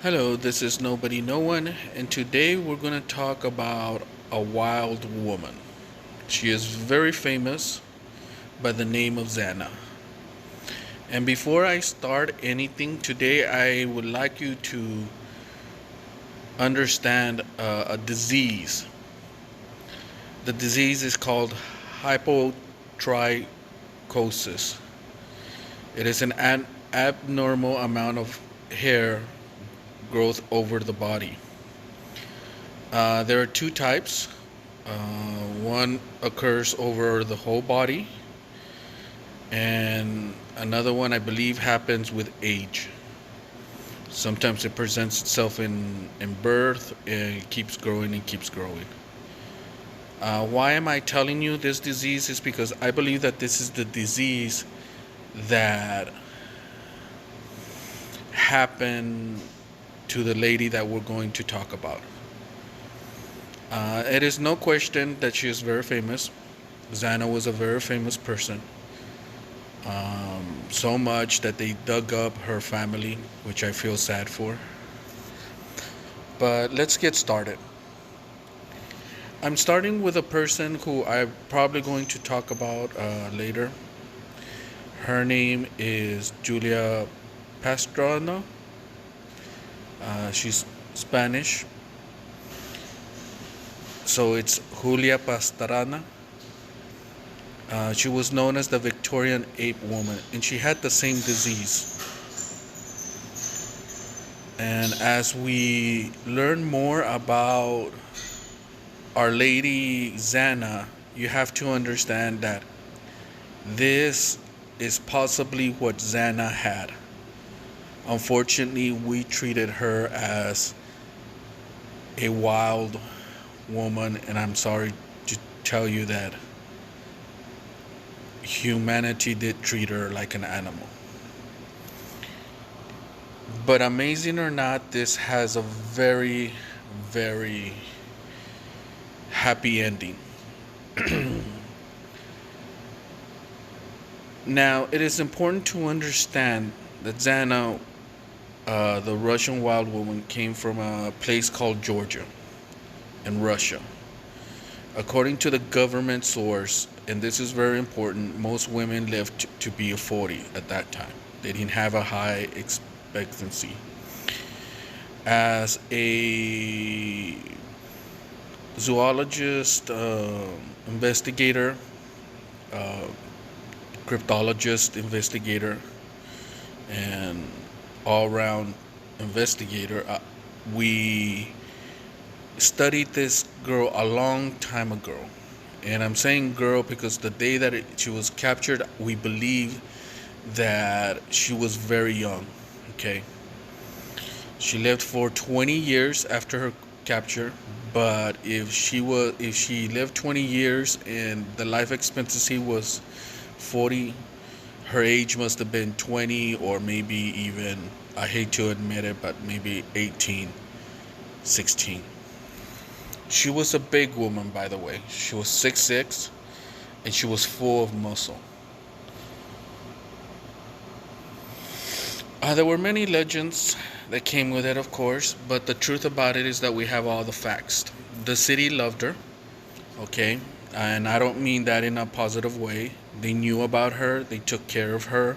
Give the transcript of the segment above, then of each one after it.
Hello, this is Nobody No One, and today we're going to talk about a wild woman. She is very famous by the name of Zana. And before I start anything today, I would like you to understand a disease. The disease is called hypotrichosis. It is an abnormal amount of hair growth over the body. There are two types. One occurs over the whole body, and another one, I believe, happens with age. Sometimes it presents itself in birth and it keeps growing and keeps growing. Why am I telling you this disease? Is because I believe that this is the disease that happened to the lady that we're going to talk about. It is no question that she is very famous. Zana was a very famous person. So much that they dug up her family, which I feel sad for. But let's get started. I'm starting with a person who I'm probably going to talk about later. Her name is Julia Pastrana. She's Spanish, so it's Julia Pastrana. She was known as the Victorian ape woman, and she had the same disease. And as we learn more about Our Lady Zana, you have to understand that this is possibly what Zana had. Unfortunately, we treated her as a wild woman, and I'm sorry to tell you that humanity did treat her like an animal. But amazing or not, this has a very, very happy ending. Now, it is important to understand that Zana, the Russian wild woman, came from a place called Georgia in Russia. According to the government source, and this is very important, most women lived to be 40 at that time. They didn't have a high expectancy. As a zoologist, investigator, uh, cryptologist, investigator, and all-round investigator, we studied this girl a long time ago. And I'm saying girl because the day that she was captured, we believe that she was very young. Okay. She lived for 20 years after her capture, but if she lived 20 years and the life expectancy was 40, her age must have been 20, or maybe even, I hate to admit it, but maybe 18, 16. She was a big woman, by the way. She was 6'6", and she was full of muscle. There were many legends that came with it, of course, but the truth about it is that we have all the facts. The city loved her, okay? And I don't mean that in a positive way. They knew about her, they took care of her.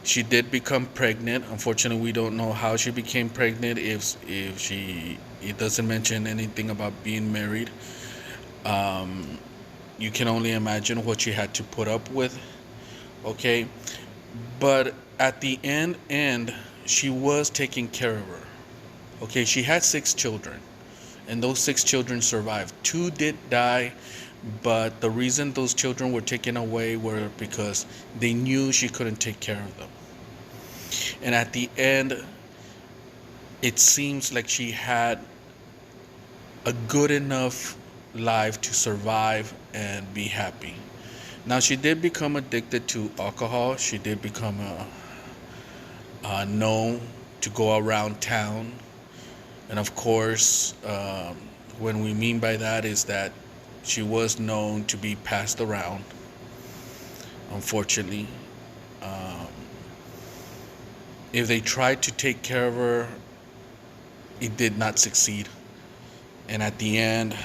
She did become pregnant. Unfortunately, we don't know how she became pregnant. It doesn't mention anything about being married. You can only imagine what she had to put up with. Okay, but at the end, she was taking care of her. Okay, she had 6 children, and those 6 children survived. 2 did die, but the reason those children were taken away were because they knew she couldn't take care of them. And at the end, it seems like she had a good enough life to survive and be happy. Now, she did become addicted to alcohol. She did become known to go around town. And of course, when we mean by that is that she was known to be passed around, unfortunately. Um, If they tried to take care of her, it did not succeed. And at the end,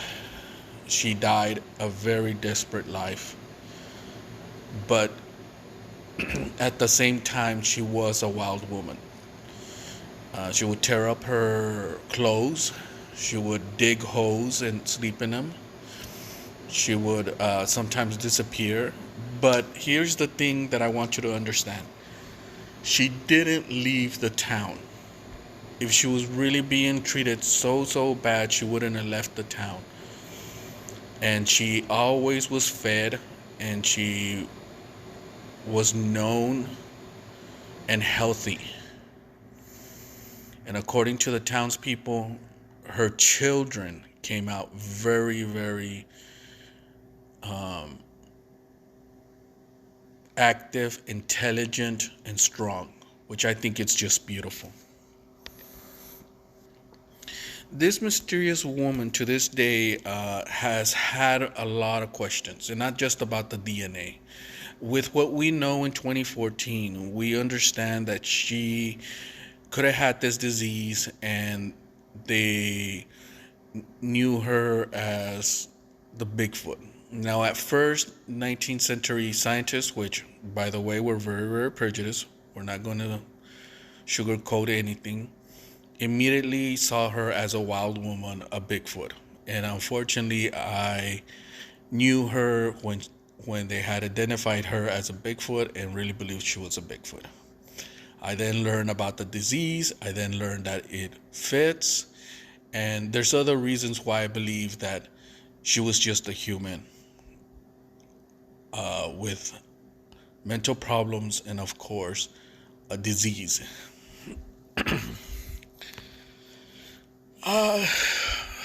she died a very desperate life. But at the same time, she was a wild woman. She would tear up her clothes. She would dig holes and sleep in them. She would sometimes disappear. But here's the thing that I want you to understand: she didn't leave the town. If she was really being treated so bad, she wouldn't have left the town. And she always was fed, and she was known and healthy. And according to the townspeople, her children came out very um, active, intelligent, and strong, which I think it's just beautiful. This mysterious woman to this day has had a lot of questions, and not just about the DNA. With what we know in 2014, we understand that she could have had this disease, and they knew her as the Bigfoot. Now, at first, 19th century scientists, which, by the way, were very prejudiced, we're not going to sugarcoat anything, immediately saw her as a wild woman, a Bigfoot. And unfortunately, I knew her when they had identified her as a Bigfoot and really believed she was a Bigfoot. I then learned about the disease. I then learned that it fits. And there's other reasons why I believe that she was just a human with mental problems and, of course, a disease. Uh,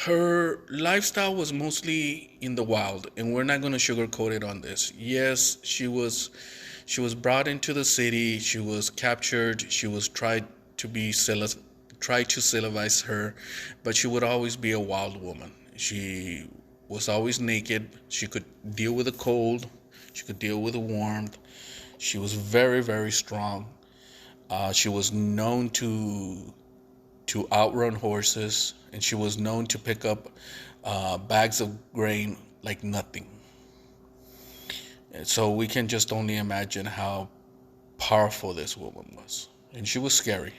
Her lifestyle was mostly in the wild, and we're not going to sugarcoat it on this. Yes, she was brought into the city. She was captured. She was tried to civilize her, but she would always be a wild woman. She was always naked. She could deal with the cold. She could deal with the warmth. She was very strong. She was known to outrun horses, and she was known to pick up bags of grain like nothing. And so we can just only imagine how powerful this woman was. And she was scary.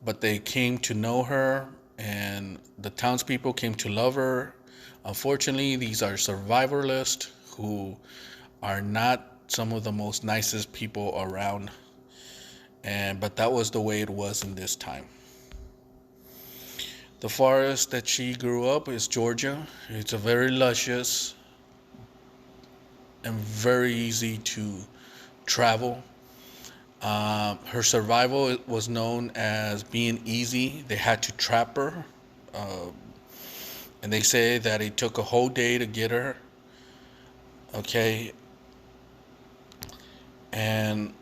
But they came to know her, and the townspeople came to love her. Unfortunately, these are survivalists who are not some of the most nicest people around. But that was the way it was in this time. The forest that she grew up is Georgia. It's a very luscious and very easy to travel. Her survival was known as being easy. They had to trap her, uh, and they say that it took a whole day to get her. Okay, and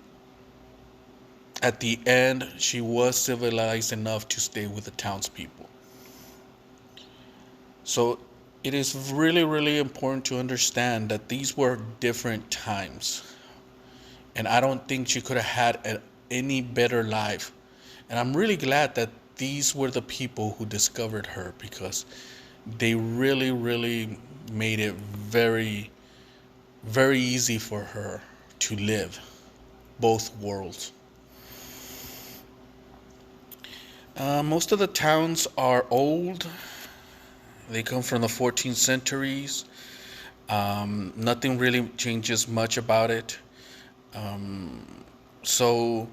at the end, she was civilized enough to stay with the townspeople. So it is really important to understand that these were different times. And I don't think she could have had any better life. And I'm really glad that these were the people who discovered her, because they really made it very easy for her to live both worlds. Most of the towns are old. They come from the 14th centuries. Nothing really changes much about it. So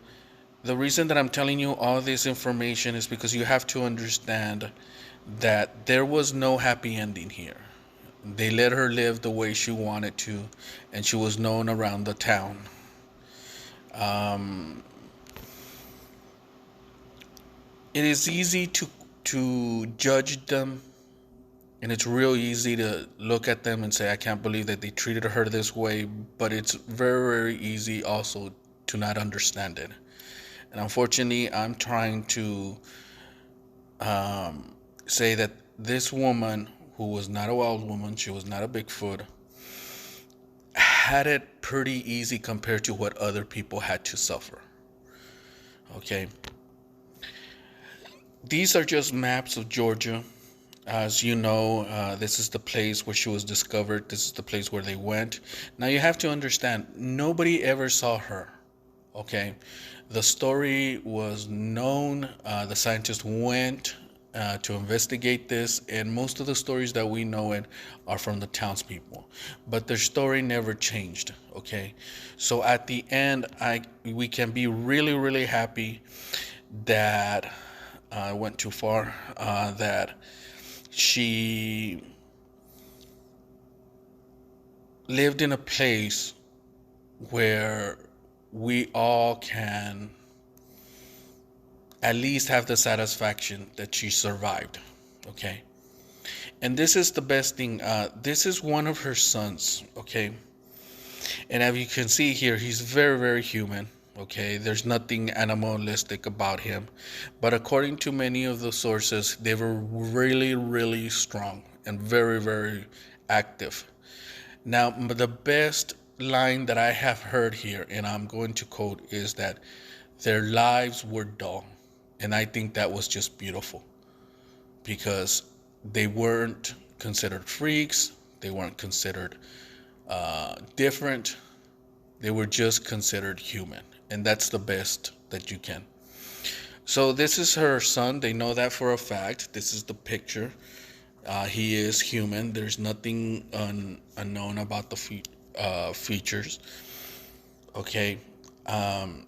the reason that I'm telling you all this information is because you have to understand that there was no happy ending here. They let her live the way she wanted to, and she was known around the town. Um, it is easy to judge them, and it's real easy to look at them and say, I can't believe that they treated her this way. But it's very easy also to not understand it. And unfortunately, I'm trying to say that this woman, who was not a wild woman, she was not a Bigfoot, had it pretty easy compared to what other people had to suffer. Okay, these are just maps of Georgia. As you know, this is the place where she was discovered. This is the place where they went. Now you have to understand, nobody ever saw her. Okay, the story was known. The scientists went to investigate this, and most of the stories that we know it are from the townspeople. But their story never changed. Okay, so at the end, we can be really really happy that I went too far. That she lived in a place where we all can at least have the satisfaction that she survived. Okay. And this is the best thing. This is one of her sons. Okay. And as you can see here, he's very, very human. Okay. There's nothing animalistic about him. But according to many of the sources, they were really, really strong and very, very active. Now, the best line that I have heard here, and I'm going to quote, is that their lives were dull. And I think that was just beautiful because they weren't considered freaks, they weren't considered different, they were just considered human. And that's the best that you can. So, this is her son. They know that for a fact. This is the picture. He is human. There's nothing unknown about the features. Okay. Um,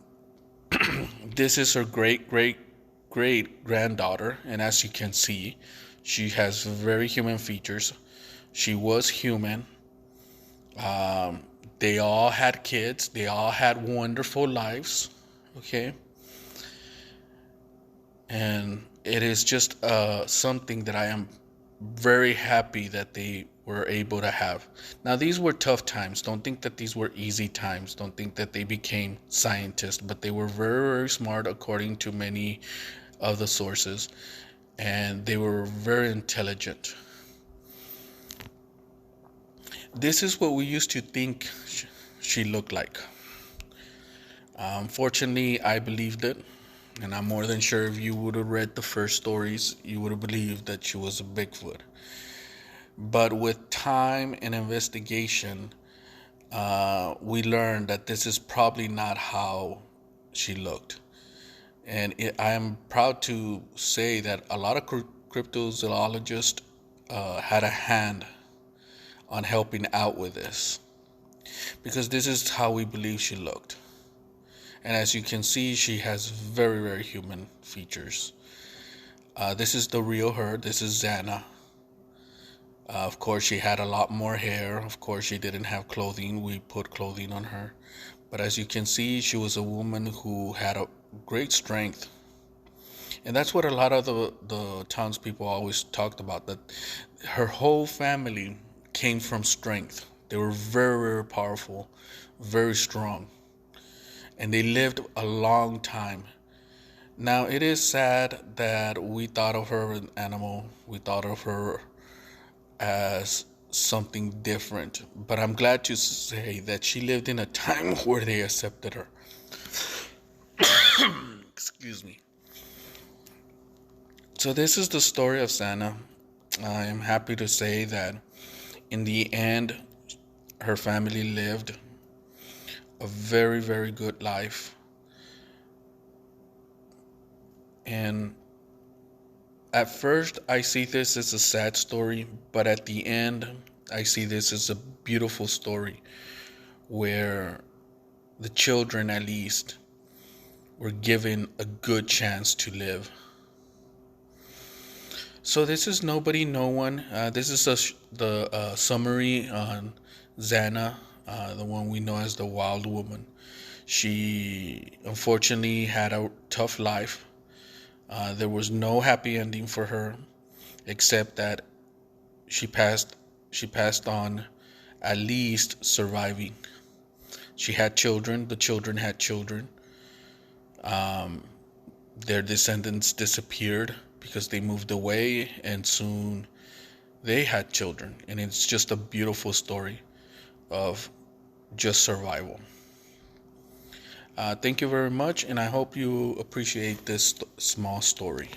this is her great granddaughter, and as you can see, she has very human features. She was human. Um, they all had kids. They all had wonderful lives. Okay, and it is just something that I am very happy that they were able to have. Now, these were tough times. Don't think that these were easy times. Don't think that they became scientists, but they were very, very smart according to many of the sources, and they were very intelligent. This is what we used to think she looked like. Unfortunately, I believed it, and I'm more than sure if you would have read the first stories, you would have believed that she was a Bigfoot. But with time and investigation, we learned that this is probably not how she looked. And I am proud to say that a lot of cryptozoologists had a hand on helping out with this because this is how we believe she looked. And as you can see, she has very, very human features. This is the real her. This is Zana. Of course, she had a lot more hair. Of course, she didn't have clothing. We put clothing on her. But as you can see, she was a woman who had a great strength. And that's what a lot of the townspeople always talked about, that her whole family came from strength. They were very, very powerful, very strong. And they lived a long time. Now, it is sad that we thought of her as an animal. We thought of her as something different. But I'm glad to say that she lived in a time where they accepted her. Excuse me. So this is the story of Sana. I am happy to say that in the end, her family lived a very, very good life. And at first, I see this as a sad story, but at the end, I see this as a beautiful story where the children, at least, were given a good chance to live. So this is Nobody, No One. This is the summary on Zana, the one we know as the Wild Woman. She unfortunately had a tough life. There was no happy ending for her, except that she passed. She passed on, at least surviving. She had children. The children had children. Um, their descendants disappeared because they moved away, and soon they had children. And it's just a beautiful story of just survival. Thank you very much, and I hope you appreciate this small story.